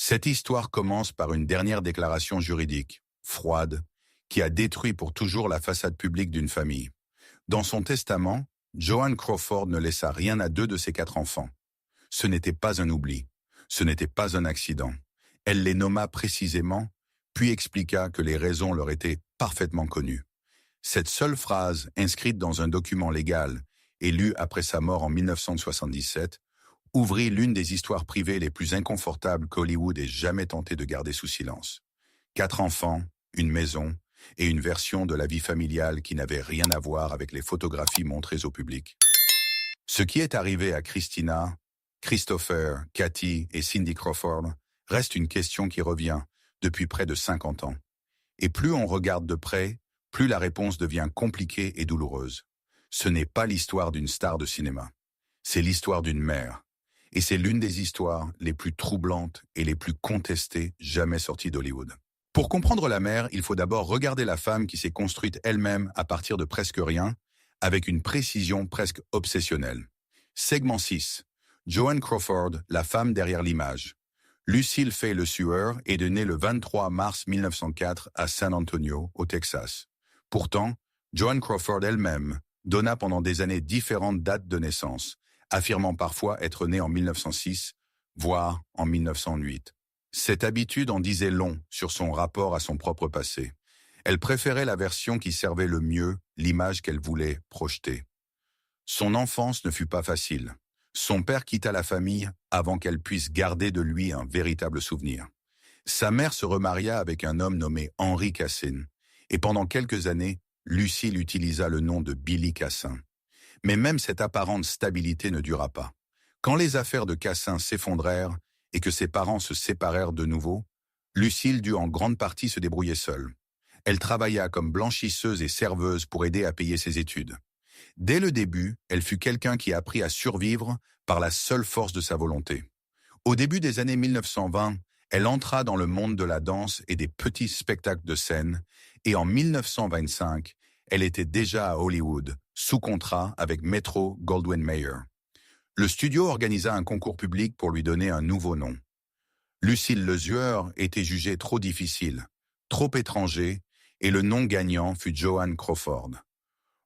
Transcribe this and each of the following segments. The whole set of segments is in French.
Cette histoire commence par une dernière déclaration juridique, froide, qui a détruit pour toujours la façade publique d'une famille. Dans son testament, Joan Crawford ne laissa rien à deux de ses 4 enfants. Ce n'était pas un oubli, ce n'était pas un accident. Elle les nomma précisément, puis expliqua que les raisons leur étaient parfaitement connues. Cette seule phrase, inscrite dans un document légal et lue après sa mort en 1977, ouvrit l'une des histoires privées les plus inconfortables qu'Hollywood ait jamais tenté de garder sous silence. 4 enfants, une maison et une version de la vie familiale qui n'avait rien à voir avec les photographies montrées au public. Ce qui est arrivé à Christina, Christopher, Kathy et Cindy Crawford reste une question qui revient depuis près de 50 ans. Et plus on regarde de près, plus la réponse devient compliquée et douloureuse. Ce n'est pas l'histoire d'une star de cinéma. C'est l'histoire d'une mère. Et c'est l'une des histoires les plus troublantes et les plus contestées jamais sorties d'Hollywood. Pour comprendre la mère, il faut d'abord regarder la femme qui s'est construite elle-même à partir de presque rien, avec une précision presque obsessionnelle. Segment 6. Joan Crawford, la femme derrière l'image. Lucille Fay Le Sueur est née le 23 mars 1904 à San Antonio, au Texas. Pourtant, Joan Crawford elle-même donna pendant des années différentes dates de naissance, affirmant parfois être née en 1906, voire en 1908. Cette habitude en disait long sur son rapport à son propre passé. Elle préférait la version qui servait le mieux l'image qu'elle voulait projeter. Son enfance ne fut pas facile. Son père quitta la famille avant qu'elle puisse garder de lui un véritable souvenir. Sa mère se remaria avec un homme nommé Henri Cassin, et pendant quelques années, Lucille utilisa le nom de Billy Cassin. Mais même cette apparente stabilité ne dura pas. Quand les affaires de Cassin s'effondrèrent et que ses parents se séparèrent de nouveau, Lucille dut en grande partie se débrouiller seule. Elle travailla comme blanchisseuse et serveuse pour aider à payer ses études. Dès le début, elle fut quelqu'un qui apprit à survivre par la seule force de sa volonté. Au début des années 1920, elle entra dans le monde de la danse et des petits spectacles de scène, et en 1925, elle était déjà à Hollywood, sous contrat avec Metro-Goldwyn-Mayer. Le studio organisa un concours public pour lui donner un nouveau nom. Lucille Le Sueur était jugée trop difficile, trop étranger, et le nom gagnant fut Joan Crawford.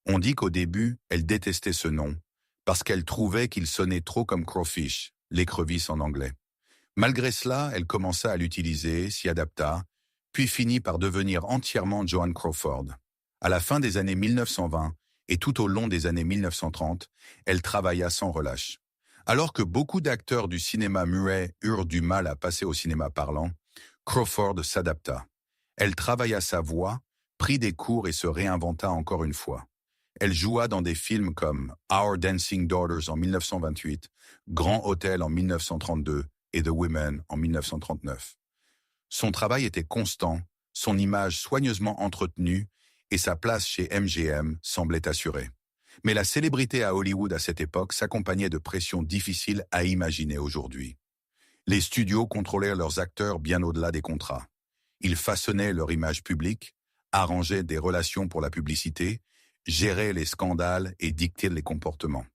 On dit qu'au début, elle détestait ce nom, parce qu'elle trouvait qu'il sonnait trop comme crawfish, l'écrevisse en anglais. Malgré cela, elle commença à l'utiliser, s'y adapta, puis finit par devenir entièrement Joan Crawford. À la fin des années 1920 et tout au long des années 1930, elle travailla sans relâche. Alors que beaucoup d'acteurs du cinéma muet eurent du mal à passer au cinéma parlant, Crawford s'adapta. Elle travailla sa voix, prit des cours et se réinventa encore une fois. Elle joua dans des films comme Our Dancing Daughters en 1928, Grand Hôtel en 1932 et The Women en 1939. Son travail était constant, son image soigneusement entretenue et sa place chez MGM semblait assurée. Mais la célébrité à Hollywood à cette époque s'accompagnait de pressions difficiles à imaginer aujourd'hui. Les studios contrôlaient leurs acteurs bien au-delà des contrats. Ils façonnaient leur image publique, arrangeaient des relations pour la publicité, géraient les scandales et dictaient les comportements.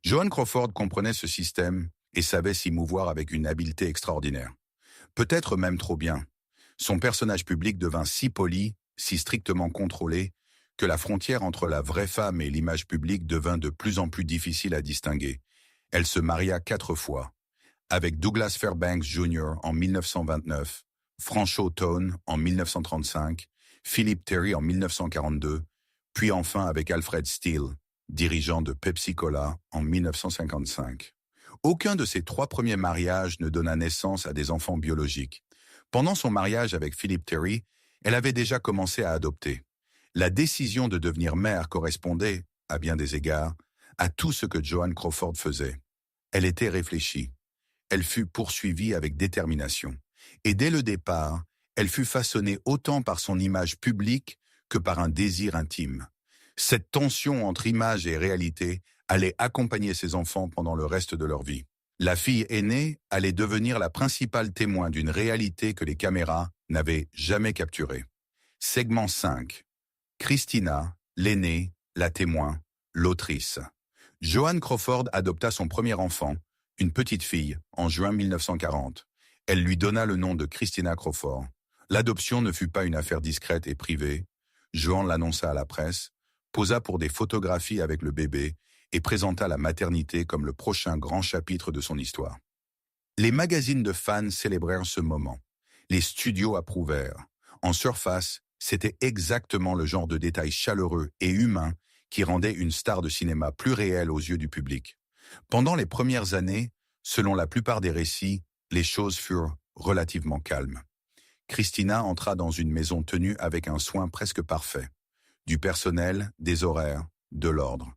Joan Crawford comprenait ce système et savait s'y mouvoir avec une habileté extraordinaire. Peut-être même trop bien. Son personnage public devint si poli, si strictement contrôlé, que la frontière entre la vraie femme et l'image publique devint de plus en plus difficile à distinguer. Elle se maria 4 fois, avec Douglas Fairbanks Jr. en 1929, Franchot Tone en 1935, Philip Terry en 1942, puis enfin avec Alfred Steele, dirigeant de Pepsi-Cola en 1955. Aucun de ces 3 premiers mariages ne donna naissance à des enfants biologiques. Pendant son mariage avec Philip Terry, elle avait déjà commencé à adopter. La décision de devenir mère correspondait, à bien des égards, à tout ce que Joan Crawford faisait. Elle était réfléchie. Elle fut poursuivie avec détermination. Et dès le départ, elle fut façonnée autant par son image publique que par un désir intime. Cette tension entre image et réalité allait accompagner ses enfants pendant le reste de leur vie. La fille aînée allait devenir la principale témoin d'une réalité que les caméras n'avaient jamais capturée. Segment 5. Christina, l'aînée, la témoin, l'autrice. Joan Crawford adopta son premier enfant, une petite fille, en juin 1940. Elle lui donna le nom de Christina Crawford. L'adoption ne fut pas une affaire discrète et privée. Joan l'annonça à la presse, posa pour des photographies avec le bébé et présenta la maternité comme le prochain grand chapitre de son histoire. Les magazines de fans célébrèrent ce moment. Les studios approuvèrent. En surface, c'était exactement le genre de détails chaleureux et humains qui rendait une star de cinéma plus réelle aux yeux du public. Pendant les premières années, selon la plupart des récits, les choses furent relativement calmes. Christina entra dans une maison tenue avec un soin presque parfait. Du personnel, des horaires, de l'ordre.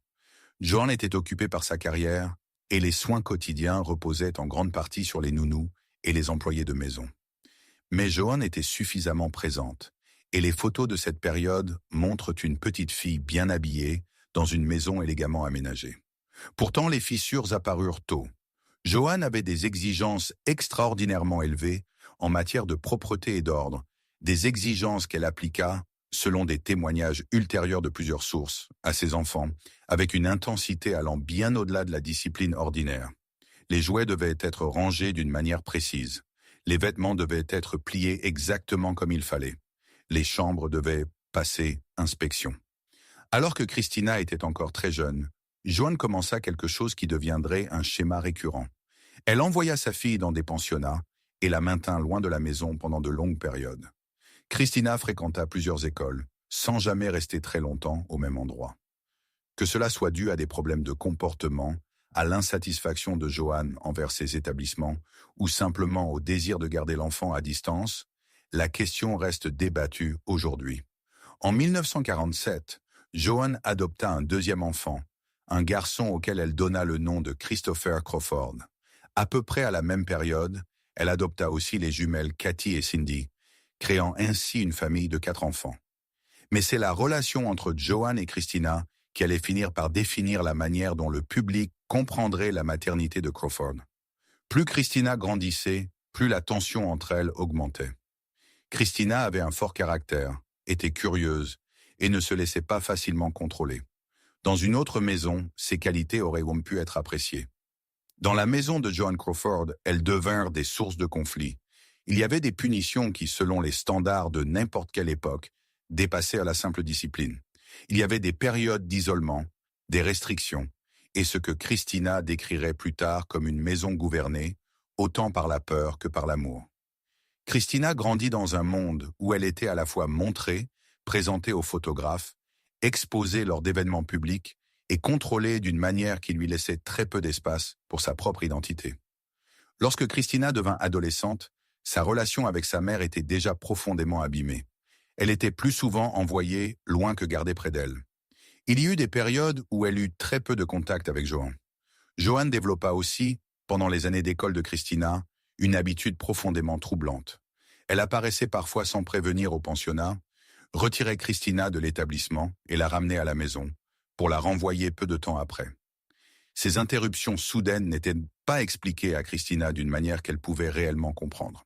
Joan était occupée par sa carrière et les soins quotidiens reposaient en grande partie sur les nounous et les employés de maison. Mais Joan était suffisamment présente et les photos de cette période montrent une petite fille bien habillée dans une maison élégamment aménagée. Pourtant, les fissures apparurent tôt. Joan avait des exigences extraordinairement élevées en matière de propreté et d'ordre, des exigences qu'elle appliqua, selon des témoignages ultérieurs de plusieurs sources, à ses enfants, avec une intensité allant bien au-delà de la discipline ordinaire. Les jouets devaient être rangés d'une manière précise. Les vêtements devaient être pliés exactement comme il fallait. Les chambres devaient passer inspection. Alors que Christina était encore très jeune, Joan commença quelque chose qui deviendrait un schéma récurrent. Elle envoya sa fille dans des pensionnats et la maintint loin de la maison pendant de longues périodes. Christina fréquenta plusieurs écoles, sans jamais rester très longtemps au même endroit. Que cela soit dû à des problèmes de comportement, à l'insatisfaction de Joan envers ses établissements, ou simplement au désir de garder l'enfant à distance, la question reste débattue aujourd'hui. En 1947, Joan adopta un deuxième enfant, un garçon auquel elle donna le nom de Christopher Crawford. À peu près à la même période, elle adopta aussi les jumelles Cathy et Cindy, créant ainsi une famille de 4 enfants. Mais c'est la relation entre Joan et Christina qui allait finir par définir la manière dont le public comprendrait la maternité de Crawford. Plus Christina grandissait, plus la tension entre elles augmentait. Christina avait un fort caractère, était curieuse et ne se laissait pas facilement contrôler. Dans une autre maison, ses qualités auraient pu être appréciées. Dans la maison de Joan Crawford, elles devinrent des sources de conflits. Il y avait des punitions qui, selon les standards de n'importe quelle époque, dépassaient à la simple discipline. Il y avait des périodes d'isolement, des restrictions, et ce que Christina décrirait plus tard comme une maison gouvernée, autant par la peur que par l'amour. Christina grandit dans un monde où elle était à la fois montrée, présentée aux photographes, exposée lors d'événements publics et contrôlée d'une manière qui lui laissait très peu d'espace pour sa propre identité. Lorsque Christina devint adolescente, sa relation avec sa mère était déjà profondément abîmée. Elle était plus souvent envoyée loin que gardée près d'elle. Il y eut des périodes où elle eut très peu de contact avec Joan. Joan développa aussi, pendant les années d'école de Christina, une habitude profondément troublante. Elle apparaissait parfois sans prévenir au pensionnat, retirait Christina de l'établissement et la ramenait à la maison, pour la renvoyer peu de temps après. Ces interruptions soudaines n'étaient pas expliquées à Christina d'une manière qu'elle pouvait réellement comprendre.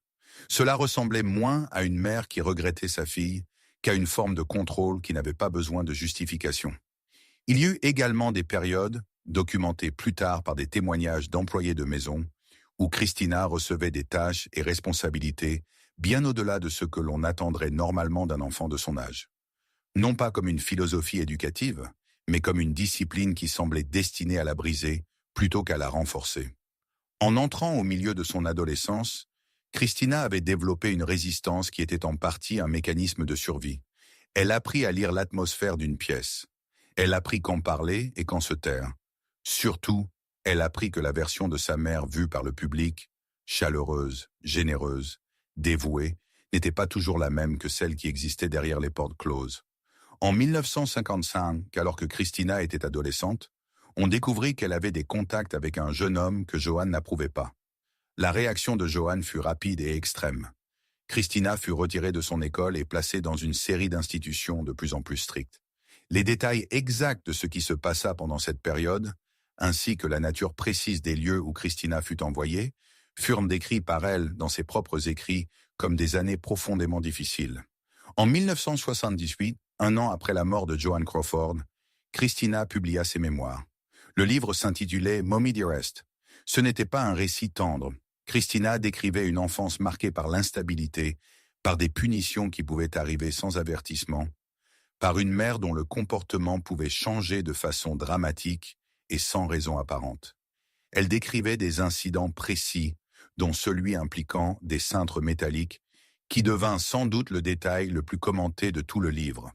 Cela ressemblait moins à une mère qui regrettait sa fille qu'à une forme de contrôle qui n'avait pas besoin de justification. Il y eut également des périodes, documentées plus tard par des témoignages d'employés de maison, où Christina recevait des tâches et responsabilités bien au-delà de ce que l'on attendrait normalement d'un enfant de son âge. Non pas comme une philosophie éducative, mais comme une discipline qui semblait destinée à la briser plutôt qu'à la renforcer. En entrant au milieu de son adolescence, Christina avait développé une résistance qui était en partie un mécanisme de survie. Elle apprit à lire l'atmosphère d'une pièce. Elle apprit quand parler et quand se taire. Surtout, elle apprit que la version de sa mère vue par le public, chaleureuse, généreuse, dévouée, n'était pas toujours la même que celle qui existait derrière les portes closes. En 1955, alors que Christina était adolescente, on découvrit qu'elle avait des contacts avec un jeune homme que Joan n'approuvait pas. La réaction de Joan fut rapide et extrême. Christina fut retirée de son école et placée dans une série d'institutions de plus en plus strictes. Les détails exacts de ce qui se passa pendant cette période, ainsi que la nature précise des lieux où Christina fut envoyée, furent décrits par elle dans ses propres écrits comme des années profondément difficiles. En 1978, un an après la mort de Joan Crawford, Christina publia ses mémoires. Le livre s'intitulait « Mommy Dearest ». Ce n'était pas un récit tendre, Christina décrivait une enfance marquée par l'instabilité, par des punitions qui pouvaient arriver sans avertissement, par une mère dont le comportement pouvait changer de façon dramatique et sans raison apparente. Elle décrivait des incidents précis, dont celui impliquant des cintres métalliques, qui devint sans doute le détail le plus commenté de tout le livre.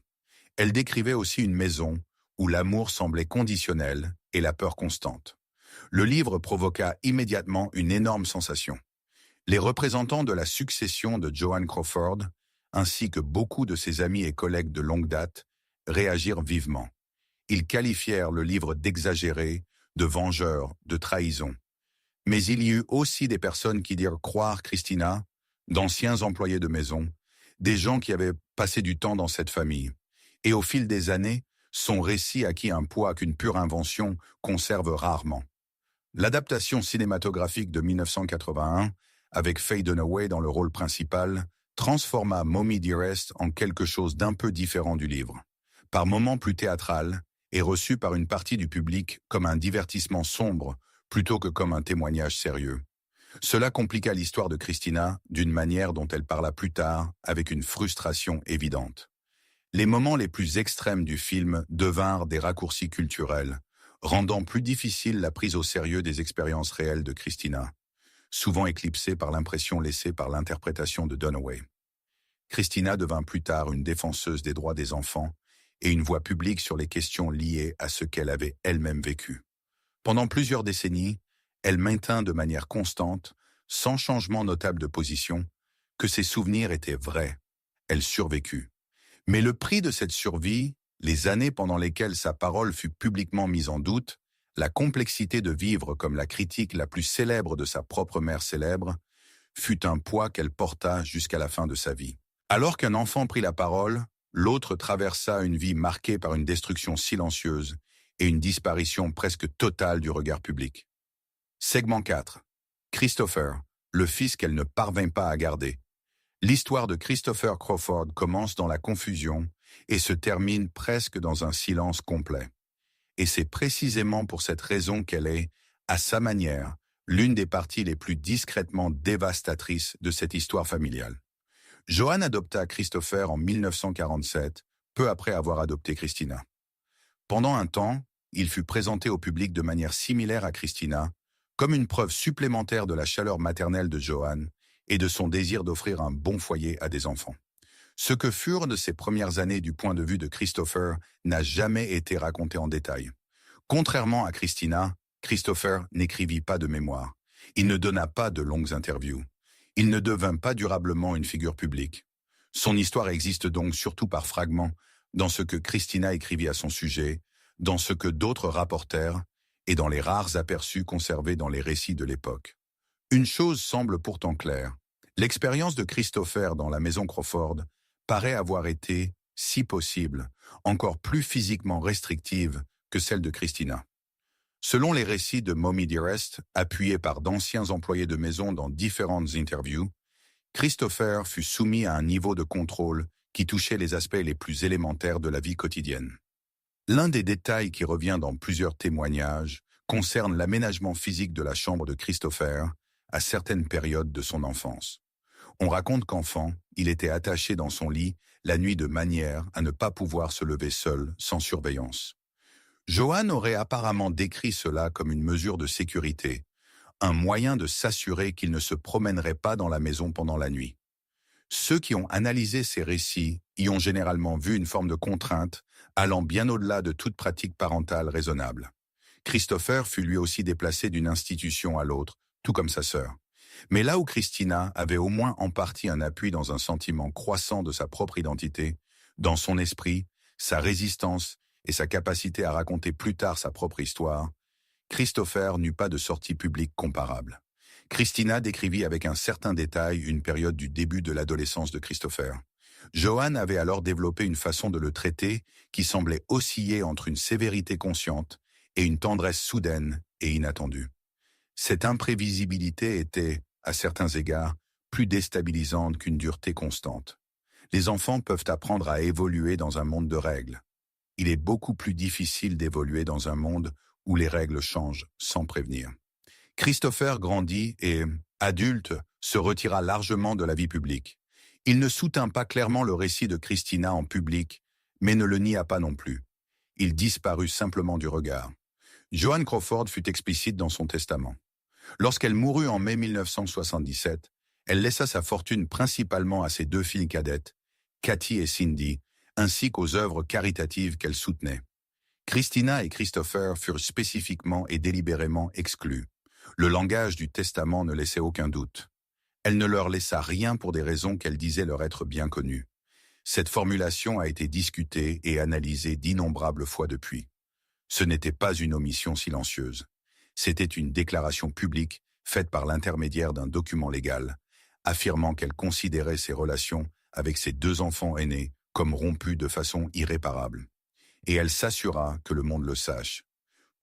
Elle décrivait aussi une maison où l'amour semblait conditionnel et la peur constante. Le livre provoqua immédiatement une énorme sensation. Les représentants de la succession de Joan Crawford, ainsi que beaucoup de ses amis et collègues de longue date, réagirent vivement. Ils qualifièrent le livre d'exagéré, de vengeur, de trahison. Mais il y eut aussi des personnes qui dirent croire Christina, d'anciens employés de maison, des gens qui avaient passé du temps dans cette famille. Et au fil des années, son récit acquit un poids qu'une pure invention conserve rarement. L'adaptation cinématographique de 1981, avec Faye Dunaway dans le rôle principal, transforma Mommie Dearest en quelque chose d'un peu différent du livre. Par moments plus théâtral, et reçu par une partie du public comme un divertissement sombre plutôt que comme un témoignage sérieux. Cela compliqua l'histoire de Christina d'une manière dont elle parla plus tard avec une frustration évidente. Les moments les plus extrêmes du film devinrent des raccourcis culturels, rendant plus difficile la prise au sérieux des expériences réelles de Christina, souvent éclipsée par l'impression laissée par l'interprétation de Dunaway. Christina devint plus tard une défenseuse des droits des enfants et une voix publique sur les questions liées à ce qu'elle avait elle-même vécu. Pendant plusieurs décennies, elle maintint de manière constante, sans changement notable de position, que ses souvenirs étaient vrais. Elle survécut. Mais le prix de cette survie, les années pendant lesquelles sa parole fut publiquement mise en doute, la complexité de vivre comme la critique la plus célèbre de sa propre mère célèbre, fut un poids qu'elle porta jusqu'à la fin de sa vie. Alors qu'un enfant prit la parole, l'autre traversa une vie marquée par une destruction silencieuse et une disparition presque totale du regard public. Segment 4. Christopher, le fils qu'elle ne parvint pas à garder. L'histoire de Christopher Crawford commence dans la confusion et se termine presque dans un silence complet. Et c'est précisément pour cette raison qu'elle est, à sa manière, l'une des parties les plus discrètement dévastatrices de cette histoire familiale. Joan adopta Christopher en 1947, peu après avoir adopté Christina. Pendant un temps, il fut présenté au public de manière similaire à Christina, comme une preuve supplémentaire de la chaleur maternelle de Joan et de son désir d'offrir un bon foyer à des enfants. Ce que furent de ses premières années du point de vue de Christopher n'a jamais été raconté en détail. Contrairement à Christina, Christopher n'écrivit pas de mémoire. Il ne donna pas de longues interviews. Il ne devint pas durablement une figure publique. Son histoire existe donc surtout par fragments dans ce que Christina écrivit à son sujet, dans ce que d'autres rapportèrent et dans les rares aperçus conservés dans les récits de l'époque. Une chose semble pourtant claire. L'expérience de Christopher dans la maison Crawford paraît avoir été, si possible, encore plus physiquement restrictive que celle de Christina. Selon les récits de Mommie Dearest, appuyés par d'anciens employés de maison dans différentes interviews, Christopher fut soumis à un niveau de contrôle qui touchait les aspects les plus élémentaires de la vie quotidienne. L'un des détails qui revient dans plusieurs témoignages concerne l'aménagement physique de la chambre de Christopher à certaines périodes de son enfance. On raconte qu'enfant, il était attaché dans son lit la nuit de manière à ne pas pouvoir se lever seul, sans surveillance. Joan aurait apparemment décrit cela comme une mesure de sécurité, un moyen de s'assurer qu'il ne se promènerait pas dans la maison pendant la nuit. Ceux qui ont analysé ces récits y ont généralement vu une forme de contrainte allant bien au-delà de toute pratique parentale raisonnable. Christopher fut lui aussi déplacé d'une institution à l'autre, tout comme sa sœur. Mais là où Christina avait au moins en partie un appui dans un sentiment croissant de sa propre identité, dans son esprit, sa résistance et sa capacité à raconter plus tard sa propre histoire, Christopher n'eut pas de sortie publique comparable. Christina décrivit avec un certain détail une période du début de l'adolescence de Christopher. Joan avait alors développé une façon de le traiter qui semblait osciller entre une sévérité consciente et une tendresse soudaine et inattendue. Cette imprévisibilité était, à certains égards, plus déstabilisante qu'une dureté constante. Les enfants peuvent apprendre à évoluer dans un monde de règles. Il est beaucoup plus difficile d'évoluer dans un monde où les règles changent sans prévenir. Christopher grandit et, Adulte, se retira largement de la vie publique. Il ne soutint pas clairement le récit de Christina en public, mais ne le nia pas non plus. Il disparut simplement du regard. Joan Crawford fut explicite dans son testament. Lorsqu'elle mourut en mai 1977, elle laissa sa fortune principalement à ses 2 filles cadettes, Kathy et Cindy, ainsi qu'aux œuvres caritatives qu'elle soutenait. Christina et Christopher furent spécifiquement et délibérément exclus. Le langage du testament ne laissait aucun doute. Elle ne leur laissa rien pour des raisons qu'elle disait leur être bien connues. Cette formulation a été discutée et analysée d'innombrables fois depuis. Ce n'était pas une omission silencieuse. C'était une déclaration publique faite par l'intermédiaire d'un document légal, affirmant qu'elle considérait ses relations avec ses 2 enfants aînés comme rompues de façon irréparable. Et elle s'assura que le monde le sache.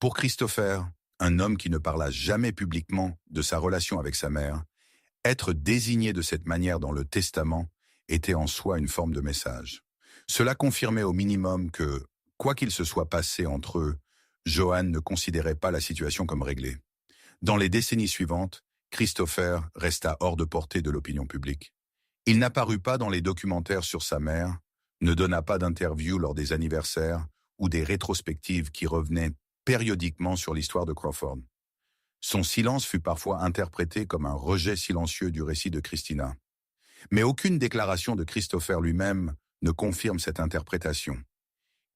Pour Christopher, un homme qui ne parla jamais publiquement de sa relation avec sa mère, être désigné de cette manière dans le testament était en soi une forme de message. Cela confirmait au minimum que, quoi qu'il se soit passé entre eux, Joan ne considérait pas la situation comme réglée. Dans les décennies suivantes, Christopher resta hors de portée de l'opinion publique. Il n'apparut pas dans les documentaires sur sa mère, ne donna pas d'interviews lors des anniversaires ou des rétrospectives qui revenaient périodiquement sur l'histoire de Crawford. Son silence fut parfois interprété comme un rejet silencieux du récit de Christina. Mais aucune déclaration de Christopher lui-même ne confirme cette interprétation.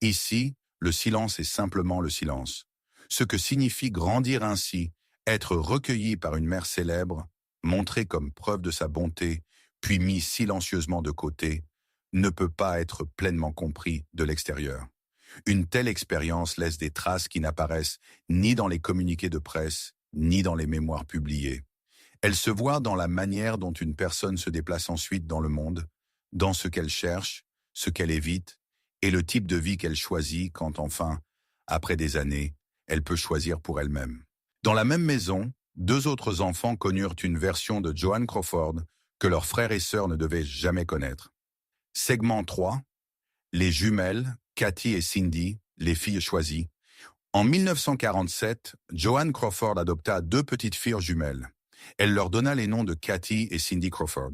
Ici, le silence est simplement le silence. Ce que signifie grandir ainsi, être recueilli par une mère célèbre, montré comme preuve de sa bonté, puis mis silencieusement de côté, ne peut pas être pleinement compris de l'extérieur. Une telle expérience laisse des traces qui n'apparaissent ni dans les communiqués de presse, ni dans les mémoires publiées. Elle se voit dans la manière dont une personne se déplace ensuite dans le monde, dans ce qu'elle cherche, ce qu'elle évite, et le type de vie qu'elle choisit quand enfin, après des années, elle peut choisir pour elle-même. Dans la même maison, 2 autres enfants connurent une version de Joan Crawford que leurs frères et sœurs ne devaient jamais connaître. Segment 3. Les jumelles, Kathy et Cindy, les filles choisies. En 1947, Joan Crawford adopta 2 petites filles jumelles. Elle leur donna les noms de Kathy et Cindy Crawford.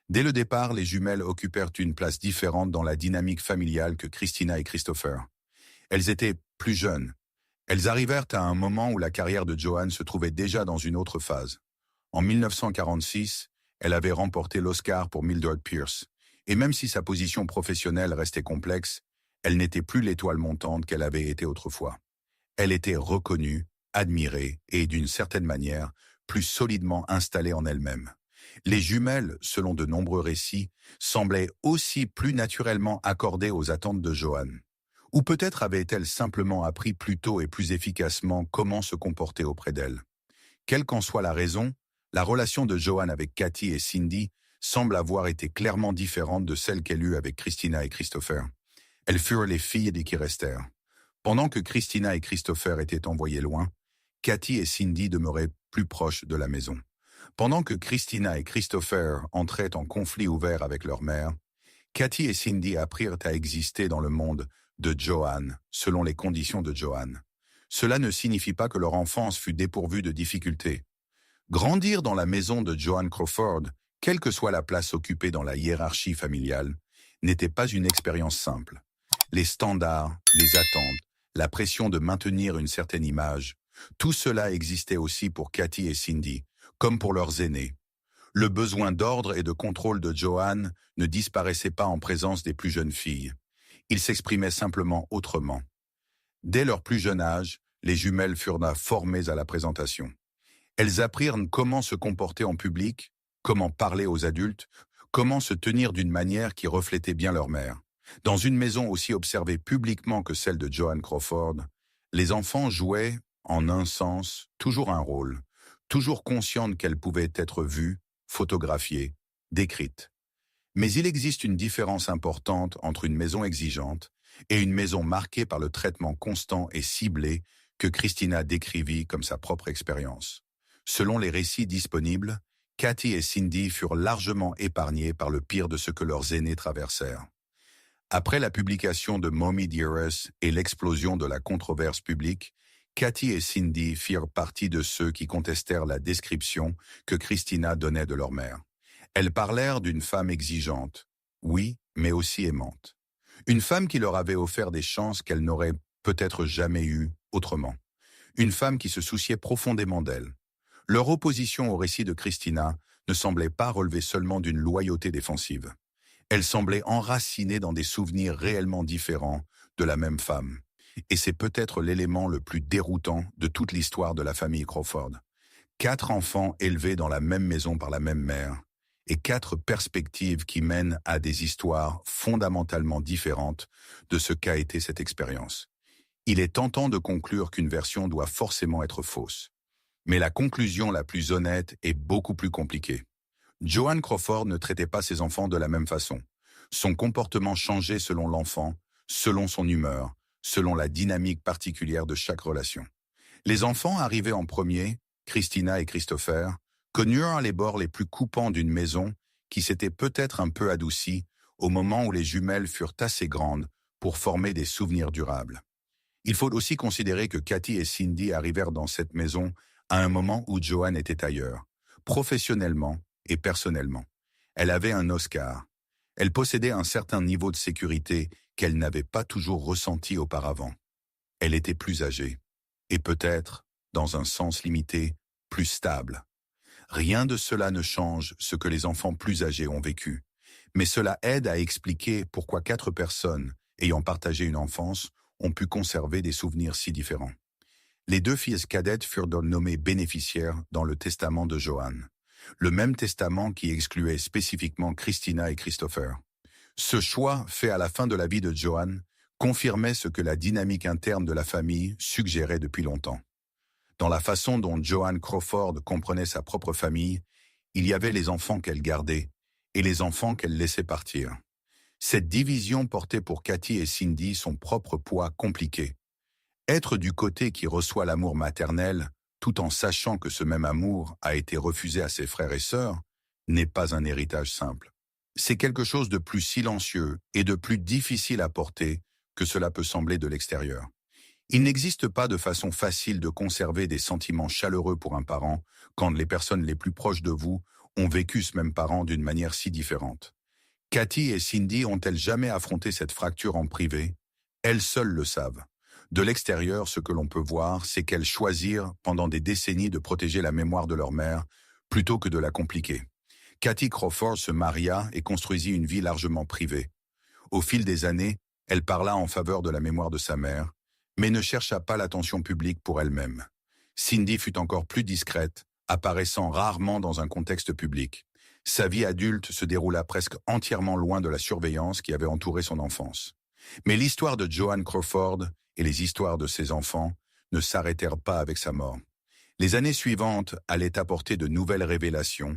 Dès le départ, les jumelles occupèrent une place différente dans la dynamique familiale que Christina et Christopher. Elles étaient plus jeunes. Elles arrivèrent à un moment où la carrière de Joan se trouvait déjà dans une autre phase. En 1946, elle avait remporté l'Oscar pour Mildred Pierce. Et même si sa position professionnelle restait complexe, elle n'était plus l'étoile montante qu'elle avait été autrefois. Elle était reconnue, admirée et, d'une certaine manière, plus solidement installée en elle-même. Les jumelles, selon de nombreux récits, semblaient aussi plus naturellement accordées aux attentes de Joan. Ou peut-être avait-elle simplement appris plus tôt et plus efficacement comment se comporter auprès d'elle. Quelle qu'en soit la raison, la relation de Joan avec Kathy et Cindy semble avoir été clairement différente de celle qu'elle eut avec Christina et Christopher. Elles furent les filles qui restèrent. Pendant que Christina et Christopher étaient envoyés loin, Kathy et Cindy demeuraient plus proches de la maison. Pendant que Christina et Christopher entraient en conflit ouvert avec leur mère, Kathy et Cindy apprirent à exister dans le monde de Joan, selon les conditions de Joan. Cela ne signifie pas que leur enfance fut dépourvue de difficultés. Grandir dans la maison de Joan Crawford, quelle que soit la place occupée dans la hiérarchie familiale, n'était pas une expérience simple. Les standards, les attentes, la pression de maintenir une certaine image, tout cela existait aussi pour Kathy et Cindy, comme pour leurs aînés. Le besoin d'ordre et de contrôle de Joan ne disparaissait pas en présence des plus jeunes filles. Il s'exprimait simplement autrement. Dès leur plus jeune âge, les jumelles furent formées à la présentation. Elles apprirent comment se comporter en public, comment parler aux adultes, comment se tenir d'une manière qui reflétait bien leur mère. Dans une maison aussi observée publiquement que celle de Joan Crawford, les enfants jouaient, en un sens, toujours un rôle, toujours conscientes qu'elles pouvaient être vues, photographiées, décrites. Mais il existe une différence importante entre une maison exigeante et une maison marquée par le traitement constant et ciblé que Christina décrivit comme sa propre expérience. Selon les récits disponibles, Kathy et Cindy furent largement épargnées par le pire de ce que leurs aînés traversèrent. Après la publication de Mommy Dearest et l'explosion de la controverse publique, Cathy et Cindy firent partie de ceux qui contestèrent la description que Christina donnait de leur mère. Elles parlèrent d'une femme exigeante, oui, mais aussi aimante. Une femme qui leur avait offert des chances qu'elles n'auraient peut-être jamais eues autrement. Une femme qui se souciait profondément d'elles. Leur opposition au récit de Christina ne semblait pas relever seulement d'une loyauté défensive. Elle semblait enracinée dans des souvenirs réellement différents de la même femme. Et c'est peut-être l'élément le plus déroutant de toute l'histoire de la famille Crawford. 4 enfants élevés dans la même maison par la même mère, et 4 perspectives qui mènent à des histoires fondamentalement différentes de ce qu'a été cette expérience. Il est tentant de conclure qu'une version doit forcément être fausse. Mais la conclusion la plus honnête est beaucoup plus compliquée. Joan Crawford ne traitait pas ses enfants de la même façon. Son comportement changeait selon l'enfant, selon son humeur, selon la dynamique particulière de chaque relation. Les enfants arrivés en premier, Christina et Christopher, connurent les bords les plus coupants d'une maison qui s'était peut-être un peu adoucie au moment où les jumelles furent assez grandes pour former des souvenirs durables. Il faut aussi considérer que Cathy et Cindy arrivèrent dans cette maison à un moment où Joan était ailleurs, professionnellement et personnellement. Elle avait un Oscar. Elle possédait un certain niveau de sécurité qu'elle n'avait pas toujours ressenti auparavant. Elle était plus âgée, et peut-être, dans un sens limité, plus stable. Rien de cela ne change ce que les enfants plus âgés ont vécu, mais cela aide à expliquer pourquoi 4 personnes, ayant partagé une enfance, ont pu conserver des souvenirs si différents. Les 2 filles cadettes furent nommées bénéficiaires dans le testament de Joan, le même testament qui excluait spécifiquement Christina et Christopher. Ce choix, fait à la fin de la vie de Joan, confirmait ce que la dynamique interne de la famille suggérait depuis longtemps. Dans la façon dont Joan Crawford comprenait sa propre famille, il y avait les enfants qu'elle gardait et les enfants qu'elle laissait partir. Cette division portait pour Cathy et Cindy son propre poids compliqué. Être du côté qui reçoit l'amour maternel, tout en sachant que ce même amour a été refusé à ses frères et sœurs, n'est pas un héritage simple. C'est quelque chose de plus silencieux et de plus difficile à porter que cela peut sembler de l'extérieur. Il n'existe pas de façon facile de conserver des sentiments chaleureux pour un parent quand les personnes les plus proches de vous ont vécu ce même parent d'une manière si différente. Cathy et Cindy ont-elles jamais affronté cette fracture en privé? Elles seules le savent. De l'extérieur, ce que l'on peut voir, c'est qu'elles choisirent pendant des décennies de protéger la mémoire de leur mère plutôt que de la compliquer. Cathy Crawford se maria et construisit une vie largement privée. Au fil des années, elle parla en faveur de la mémoire de sa mère, mais ne chercha pas l'attention publique pour elle-même. Cindy fut encore plus discrète, apparaissant rarement dans un contexte public. Sa vie adulte se déroula presque entièrement loin de la surveillance qui avait entouré son enfance. Mais l'histoire de Joan Crawford et les histoires de ses enfants ne s'arrêtèrent pas avec sa mort. Les années suivantes allaient apporter de nouvelles révélations,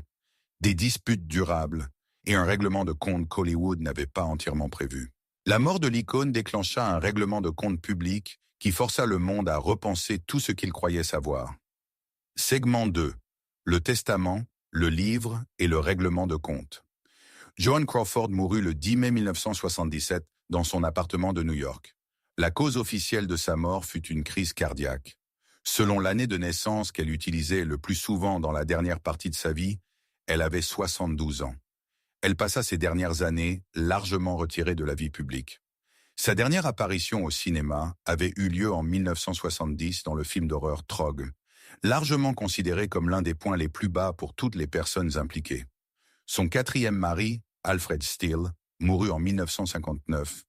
des disputes durables et un règlement de compte qu'Hollywood n'avait pas entièrement prévu. La mort de l'icône déclencha un règlement de compte public qui força le monde à repenser tout ce qu'il croyait savoir. Segment 2. Le testament, le livre et le règlement de compte. Joan Crawford mourut le 10 mai 1977 dans son appartement de New York. La cause officielle de sa mort fut une crise cardiaque. Selon l'année de naissance qu'elle utilisait le plus souvent dans la dernière partie de sa vie, elle avait 72 ans. Elle passa ses dernières années largement retirée de la vie publique. Sa dernière apparition au cinéma avait eu lieu en 1970 dans le film d'horreur Trog, largement considéré comme l'un des points les plus bas pour toutes les personnes impliquées. Son 4e mari, Alfred Steele, mourut en 1959,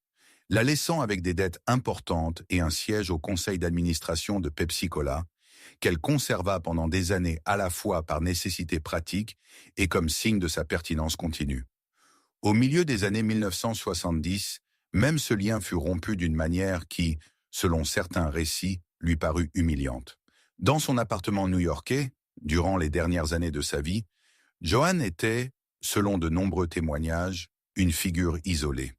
la laissant avec des dettes importantes et un siège au conseil d'administration de Pepsi Cola, qu'elle conserva pendant des années à la fois par nécessité pratique et comme signe de sa pertinence continue. Au milieu des années 1970, même ce lien fut rompu d'une manière qui, selon certains récits, lui parut humiliante. Dans son appartement new-yorkais, durant les dernières années de sa vie, Joan était, selon de nombreux témoignages, une figure isolée.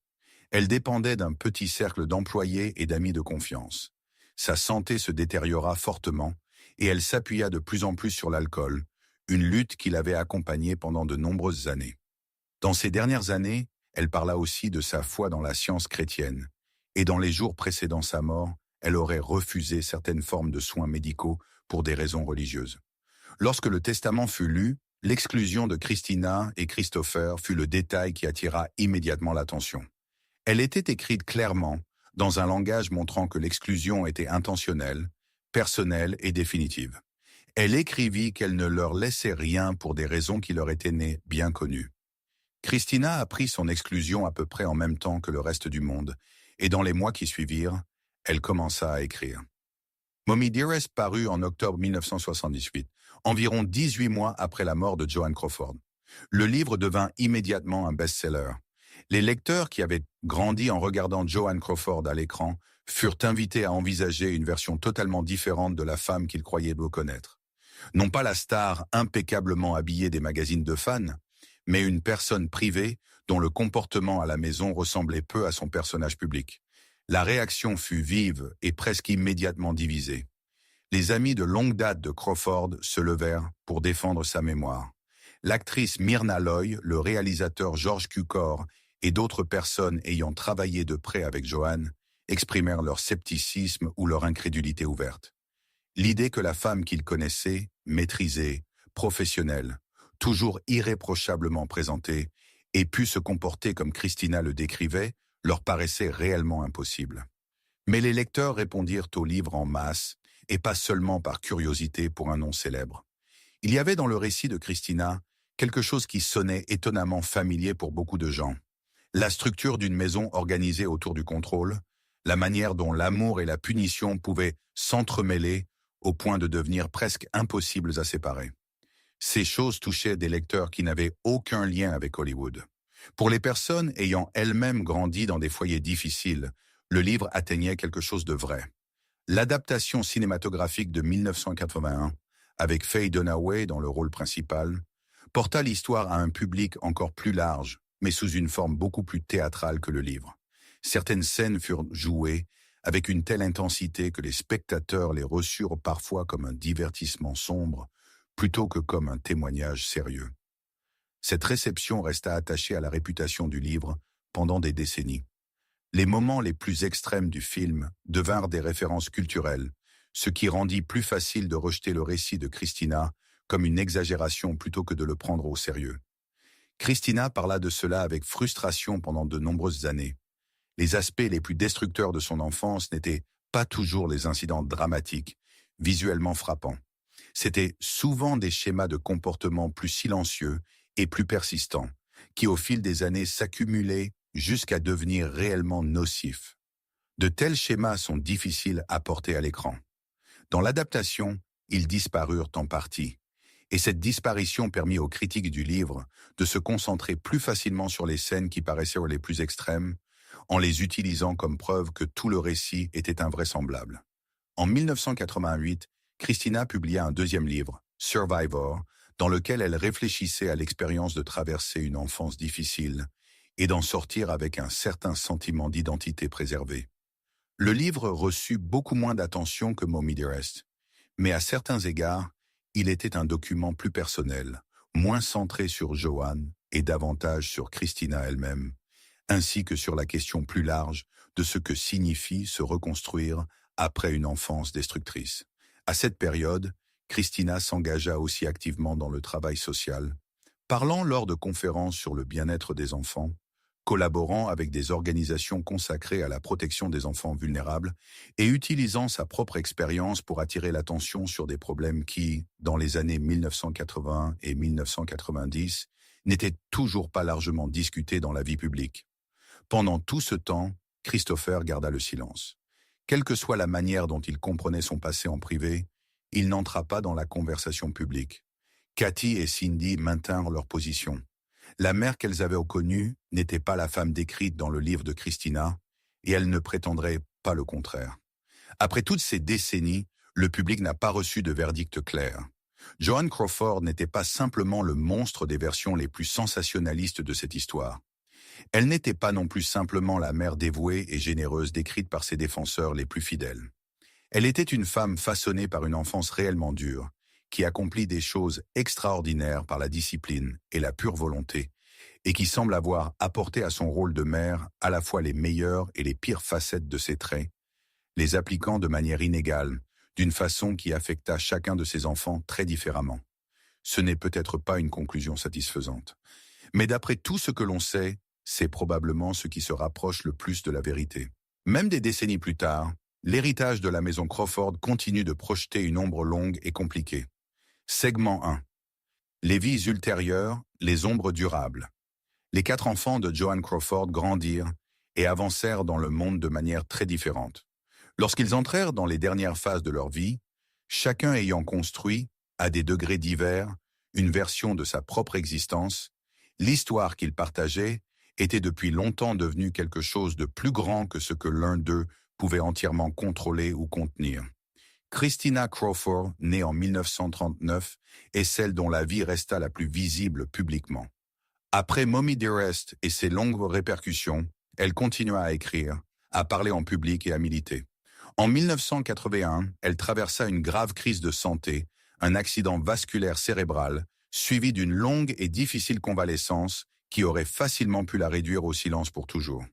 Elle dépendait d'un petit cercle d'employés et d'amis de confiance. Sa santé se détériora fortement et elle s'appuya de plus en plus sur l'alcool, une lutte qui l'avait accompagnée pendant de nombreuses années. Dans ces dernières années, elle parla aussi de sa foi dans la science chrétienne, et dans les jours précédant sa mort, elle aurait refusé certaines formes de soins médicaux pour des raisons religieuses. Lorsque le testament fut lu, l'exclusion de Christina et Christopher fut le détail qui attira immédiatement l'attention. Elle était écrite clairement, dans un langage montrant que l'exclusion était intentionnelle, personnelle et définitive. Elle écrivit qu'elle ne leur laissait rien pour des raisons qui leur étaient nées bien connues. Christina apprit son exclusion à peu près en même temps que le reste du monde, et dans les mois qui suivirent, elle commença à écrire. Mommie Dearest parut en octobre 1978, environ 18 mois après la mort de Joan Crawford. Le livre devint immédiatement un best-seller. Les lecteurs qui avaient grandi en regardant Joan Crawford à l'écran furent invités à envisager une version totalement différente de la femme qu'ils croyaient connaître. Non pas la star impeccablement habillée des magazines de fans, mais une personne privée dont le comportement à la maison ressemblait peu à son personnage public. La réaction fut vive et presque immédiatement divisée. Les amis de longue date de Crawford se levèrent pour défendre sa mémoire. L'actrice Myrna Loy, le réalisateur George Cukor et d'autres personnes ayant travaillé de près avec Joan exprimèrent leur scepticisme ou leur incrédulité ouverte. L'idée que la femme qu'ils connaissaient, maîtrisée, professionnelle, toujours irréprochablement présentée, ait pu se comporter comme Christina le décrivait, leur paraissait réellement impossible. Mais les lecteurs répondirent au livre en masse, et pas seulement par curiosité pour un nom célèbre. Il y avait dans le récit de Christina quelque chose qui sonnait étonnamment familier pour beaucoup de gens. La structure d'une maison organisée autour du contrôle, la manière dont l'amour et la punition pouvaient s'entremêler au point de devenir presque impossibles à séparer. Ces choses touchaient des lecteurs qui n'avaient aucun lien avec Hollywood. Pour les personnes ayant elles-mêmes grandi dans des foyers difficiles, le livre atteignait quelque chose de vrai. L'adaptation cinématographique de 1981, avec Faye Dunaway dans le rôle principal, porta l'histoire à un public encore plus large, mais sous une forme beaucoup plus théâtrale que le livre. Certaines scènes furent jouées avec une telle intensité que les spectateurs les reçurent parfois comme un divertissement sombre, plutôt que comme un témoignage sérieux. Cette réception resta attachée à la réputation du livre pendant des décennies. Les moments les plus extrêmes du film devinrent des références culturelles, ce qui rendit plus facile de rejeter le récit de Christina comme une exagération plutôt que de le prendre au sérieux. Christina parla de cela avec frustration pendant de nombreuses années. Les aspects les plus destructeurs de son enfance n'étaient pas toujours les incidents dramatiques, visuellement frappants. C'étaient souvent des schémas de comportement plus silencieux et plus persistants, qui au fil des années s'accumulaient jusqu'à devenir réellement nocifs. De tels schémas sont difficiles à porter à l'écran. Dans l'adaptation, ils disparurent en partie, et cette disparition permit aux critiques du livre de se concentrer plus facilement sur les scènes qui paraissaient les plus extrêmes, en les utilisant comme preuve que tout le récit était invraisemblable. En 1988, Christina publia un deuxième livre, Survivor, dans lequel elle réfléchissait à l'expérience de traverser une enfance difficile et d'en sortir avec un certain sentiment d'identité préservée. Le livre reçut beaucoup moins d'attention que Mommie Dearest, mais à certains égards, il était un document plus personnel, moins centré sur Joan et davantage sur Christina elle-même, ainsi que sur la question plus large de ce que signifie se reconstruire après une enfance destructrice. À cette période, Christina s'engagea aussi activement dans le travail social, parlant lors de conférences sur le bien-être des enfants, collaborant avec des organisations consacrées à la protection des enfants vulnérables et utilisant sa propre expérience pour attirer l'attention sur des problèmes qui, dans les années 1980 et 1990, n'étaient toujours pas largement discutés dans la vie publique. Pendant tout ce temps, Christopher garda le silence. Quelle que soit la manière dont il comprenait son passé en privé, il n'entra pas dans la conversation publique. Cathy et Cindy maintinrent leur position. La mère qu'elles avaient connue n'était pas la femme décrite dans le livre de Christina, et elle ne prétendrait pas le contraire. Après toutes ces décennies, le public n'a pas reçu de verdict clair. Joan Crawford n'était pas simplement le monstre des versions les plus sensationnalistes de cette histoire. Elle n'était pas non plus simplement la mère dévouée et généreuse décrite par ses défenseurs les plus fidèles. Elle était une femme façonnée par une enfance réellement dure, qui accomplit des choses extraordinaires par la discipline et la pure volonté, et qui semble avoir apporté à son rôle de mère à la fois les meilleures et les pires facettes de ses traits, les appliquant de manière inégale, d'une façon qui affecta chacun de ses enfants très différemment. Ce n'est peut-être pas une conclusion satisfaisante. Mais d'après tout ce que l'on sait, c'est probablement ce qui se rapproche le plus de la vérité. Même des décennies plus tard, l'héritage de la maison Crawford continue de projeter une ombre longue et compliquée. Segment 1. Les vies ultérieures, les ombres durables. Les 4 enfants de Joan Crawford grandirent et avancèrent dans le monde de manière très différente. Lorsqu'ils entrèrent dans les dernières phases de leur vie, chacun ayant construit, à des degrés divers, une version de sa propre existence, l'histoire qu'ils partageaient était depuis longtemps devenue quelque chose de plus grand que ce que l'un d'eux pouvait entièrement contrôler ou contenir. Christina Crawford, née en 1939, est celle dont la vie resta la plus visible publiquement. Après Mommy Dearest et ses longues répercussions, elle continua à écrire, à parler en public et à militer. En 1981, elle traversa une grave crise de santé, un accident vasculaire cérébral, suivi d'une longue et difficile convalescence qui aurait facilement pu la réduire au silence pour toujours.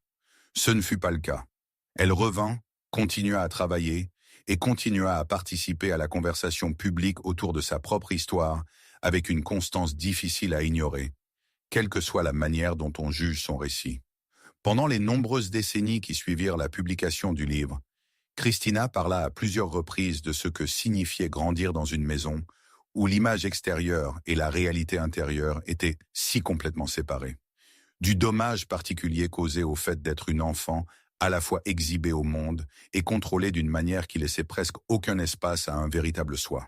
Ce ne fut pas le cas. Elle revint, continua à travailler et continua à participer à la conversation publique autour de sa propre histoire avec une constance difficile à ignorer, quelle que soit la manière dont on juge son récit. Pendant les nombreuses décennies qui suivirent la publication du livre, Christina parla à plusieurs reprises de ce que signifiait grandir dans une maison où l'image extérieure et la réalité intérieure étaient si complètement séparées. Du dommage particulier causé au fait d'être une enfant à la fois exhibée au monde et contrôlée d'une manière qui laissait presque aucun espace à un véritable soi.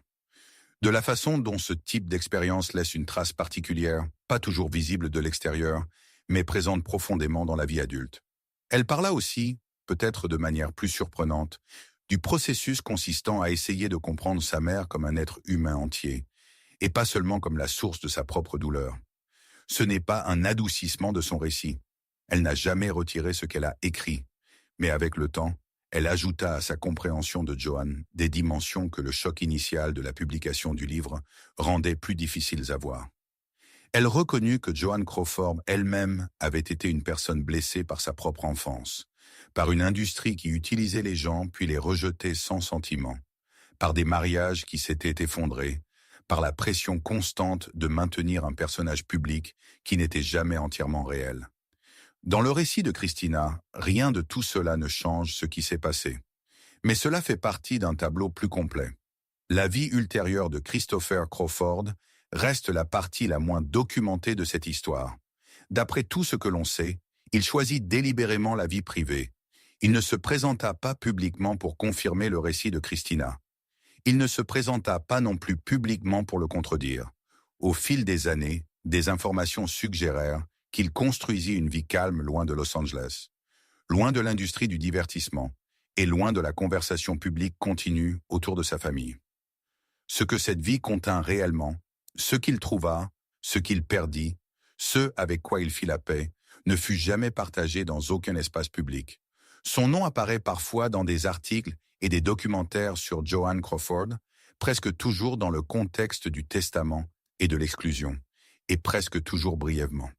De la façon dont ce type d'expérience laisse une trace particulière, pas toujours visible de l'extérieur, mais présente profondément dans la vie adulte. Elle parla aussi, peut-être de manière plus surprenante, du processus consistant à essayer de comprendre sa mère comme un être humain entier, et pas seulement comme la source de sa propre douleur. Ce n'est pas un adoucissement de son récit. Elle n'a jamais retiré ce qu'elle a écrit, mais avec le temps, elle ajouta à sa compréhension de Joan des dimensions que le choc initial de la publication du livre rendait plus difficiles à voir. Elle reconnut que Joan Crawford elle-même avait été une personne blessée par sa propre enfance, par une industrie qui utilisait les gens puis les rejetait sans sentiment, par des mariages qui s'étaient effondrés, par la pression constante de maintenir un personnage public qui n'était jamais entièrement réel. Dans le récit de Christina, rien de tout cela ne change ce qui s'est passé. Mais cela fait partie d'un tableau plus complet. La vie ultérieure de Christopher Crawford reste la partie la moins documentée de cette histoire. D'après tout ce que l'on sait, il choisit délibérément la vie privée. Il ne se présenta pas publiquement pour confirmer le récit de Christina. Il ne se présenta pas non plus publiquement pour le contredire. Au fil des années, des informations suggérèrent qu'il construisit une vie calme loin de Los Angeles, loin de l'industrie du divertissement et loin de la conversation publique continue autour de sa famille. Ce que cette vie contint réellement, ce qu'il trouva, ce qu'il perdit, ce avec quoi il fit la paix, ne fut jamais partagé dans aucun espace public. Son nom apparaît parfois dans des articles et des documentaires sur Joan Crawford, presque toujours dans le contexte du testament et de l'exclusion, et presque toujours brièvement.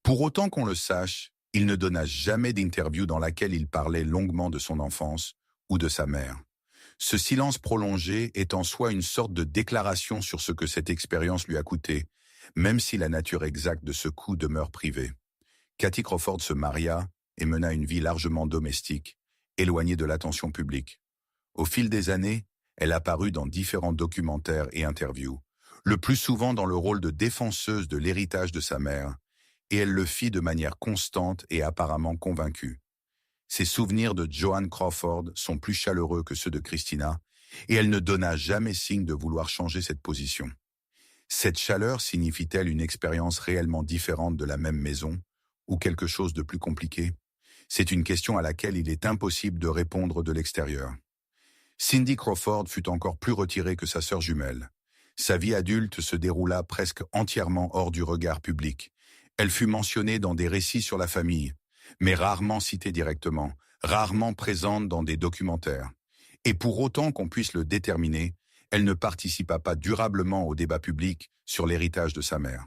Pour autant qu'on le sache, il ne donna jamais d'interview dans laquelle il parlait longuement de son enfance ou de sa mère. Ce silence prolongé est en soi une sorte de déclaration sur ce que cette expérience lui a coûté, même si la nature exacte de ce coût demeure privée. Cathy Crawford se maria et mena une vie largement domestique, éloignée de l'attention publique. Au fil des années, elle apparut dans différents documentaires et interviews, le plus souvent dans le rôle de défenseuse de l'héritage de sa mère, et elle le fit de manière constante et apparemment convaincue. Ses souvenirs de Joan Crawford sont plus chaleureux que ceux de Christina, et elle ne donna jamais signe de vouloir changer cette position. Cette chaleur signifie-t-elle une expérience réellement différente de la même maison, ou quelque chose de plus compliqué? C'est une question à laquelle il est impossible de répondre de l'extérieur. Cindy Crawford fut encore plus retirée que sa sœur jumelle. Sa vie adulte se déroula presque entièrement hors du regard public. Elle fut mentionnée dans des récits sur la famille, mais rarement citée directement, rarement présente dans des documentaires. Et pour autant qu'on puisse le déterminer, elle ne participa pas durablement au débat public sur l'héritage de sa mère.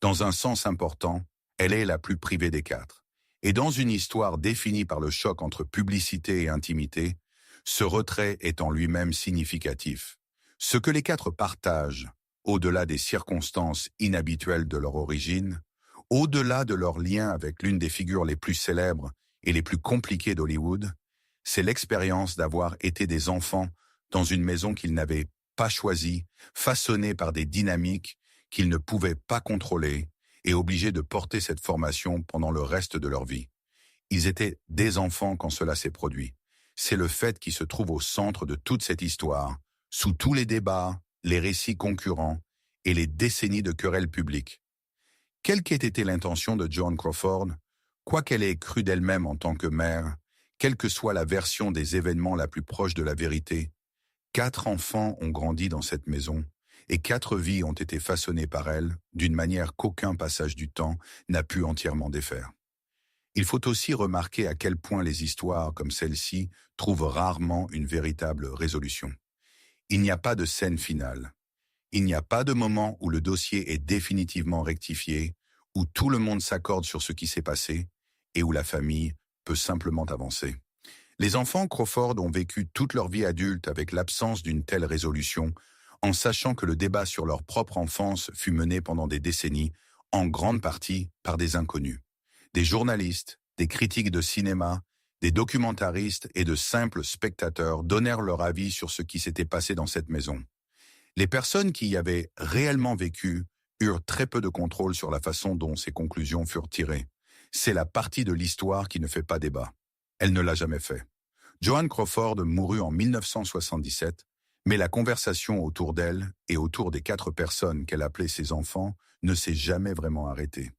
Dans un sens important, elle est la plus privée des 4. Et dans une histoire définie par le choc entre publicité et intimité, Ce retrait est en lui-même significatif. Ce que les quatre partagent, au-delà des circonstances inhabituelles de leur origine, au-delà de leur lien avec l'une des figures les plus célèbres et les plus compliquées d'Hollywood, c'est l'expérience d'avoir été des enfants dans une maison qu'ils n'avaient pas choisie, façonnée par des dynamiques qu'ils ne pouvaient pas contrôler et obligés de porter cette formation pendant le reste de leur vie. Ils étaient des enfants quand cela s'est produit. C'est le fait qui se trouve au centre de toute cette histoire, sous tous les débats, les récits concurrents et les décennies de querelles publiques. Quelle qu'ait été l'intention de Joan Crawford, quoi qu'elle ait cru d'elle-même en tant que mère, quelle que soit la version des événements la plus proche de la vérité, 4 enfants ont grandi dans cette maison et 4 vies ont été façonnées par elle d'une manière qu'aucun passage du temps n'a pu entièrement défaire. Il faut aussi remarquer à quel point les histoires comme celle-ci trouvent rarement une véritable résolution. Il n'y a pas de scène finale. Il n'y a pas de moment où le dossier est définitivement rectifié, où tout le monde s'accorde sur ce qui s'est passé et où la famille peut simplement avancer. Les enfants Crawford ont vécu toute leur vie adulte avec l'absence d'une telle résolution, en sachant que le débat sur leur propre enfance fut mené pendant des décennies, en grande partie par des inconnus. Des journalistes, des critiques de cinéma, des documentaristes et de simples spectateurs donnèrent leur avis sur ce qui s'était passé dans cette maison. Les personnes qui y avaient réellement vécu eurent très peu de contrôle sur la façon dont ces conclusions furent tirées. C'est la partie de l'histoire qui ne fait pas débat. Elle ne l'a jamais fait. Joan Crawford mourut en 1977, mais la conversation autour d'elle et autour des 4 personnes qu'elle appelait ses enfants ne s'est jamais vraiment arrêtée.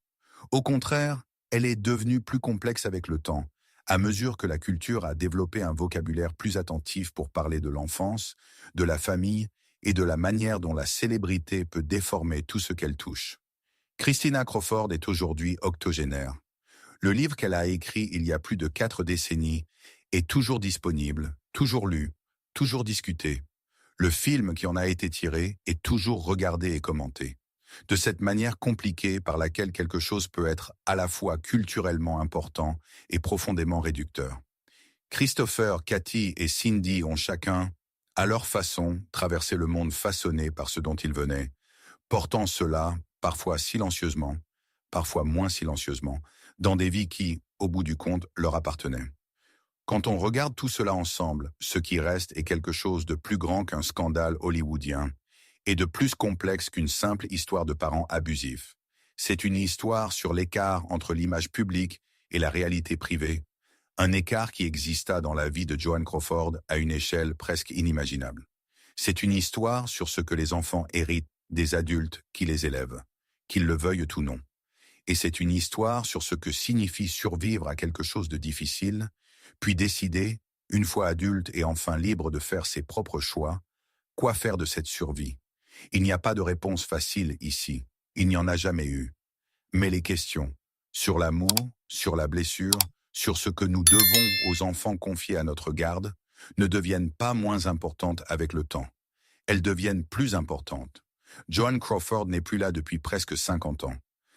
Au contraire, elle est devenue plus complexe avec le temps, à mesure que la culture a développé un vocabulaire plus attentif pour parler de l'enfance, de la famille et de la manière dont la célébrité peut déformer tout ce qu'elle touche. Christina Crawford est aujourd'hui octogénaire. Le livre qu'elle a écrit il y a plus de 4 décennies est toujours disponible, toujours lu, toujours discuté. Le film qui en a été tiré est toujours regardé et commenté. De cette manière compliquée par laquelle quelque chose peut être à la fois culturellement important et profondément réducteur. Christopher, Cathy et Cindy ont chacun, à leur façon, traversé le monde façonné par ce dont ils venaient, portant cela, parfois silencieusement, parfois moins silencieusement, dans des vies qui, au bout du compte, leur appartenaient. Quand on regarde tout cela ensemble, ce qui reste est quelque chose de plus grand qu'un scandale hollywoodien et de plus complexe qu'une simple histoire de parents abusifs. C'est une histoire sur l'écart entre l'image publique et la réalité privée, un écart qui exista dans la vie de Joan Crawford à une échelle presque inimaginable. C'est une histoire sur ce que les enfants héritent des adultes qui les élèvent, qu'ils le veuillent ou non. Et c'est une histoire sur ce que signifie survivre à quelque chose de difficile, puis décider, une fois adulte et enfin libre de faire ses propres choix, quoi faire de cette survie. Il n'y a pas de réponse facile ici, il n'y en a jamais eu. Mais les questions, sur l'amour, sur la blessure, sur ce que nous devons aux enfants confiés à notre garde, ne deviennent pas moins importantes avec le temps. Elles deviennent plus importantes. Joan Crawford n'est plus là depuis presque 50 ans.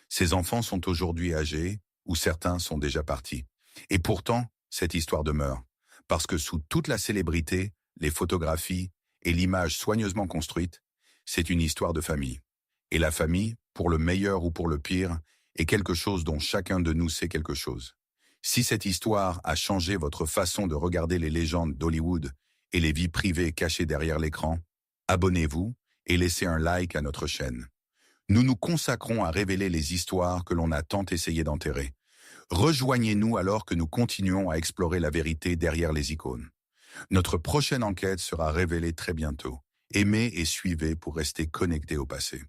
Ses enfants sont aujourd'hui âgés, ou certains sont déjà partis. Et pourtant, cette histoire demeure, parce que sous toute la célébrité, les photographies et l'image soigneusement construite, c'est une histoire de famille. Et la famille, pour le meilleur ou pour le pire, est quelque chose dont chacun de nous sait quelque chose. Si cette histoire a changé votre façon de regarder les légendes d'Hollywood et les vies privées cachées derrière l'écran, abonnez-vous et laissez un like à notre chaîne. Nous nous consacrons à révéler les histoires que l'on a tant essayé d'enterrer. Rejoignez-nous alors que nous continuons à explorer la vérité derrière les icônes. Notre prochaine enquête sera révélée très bientôt. Aimez et suivez pour rester connectés au passé.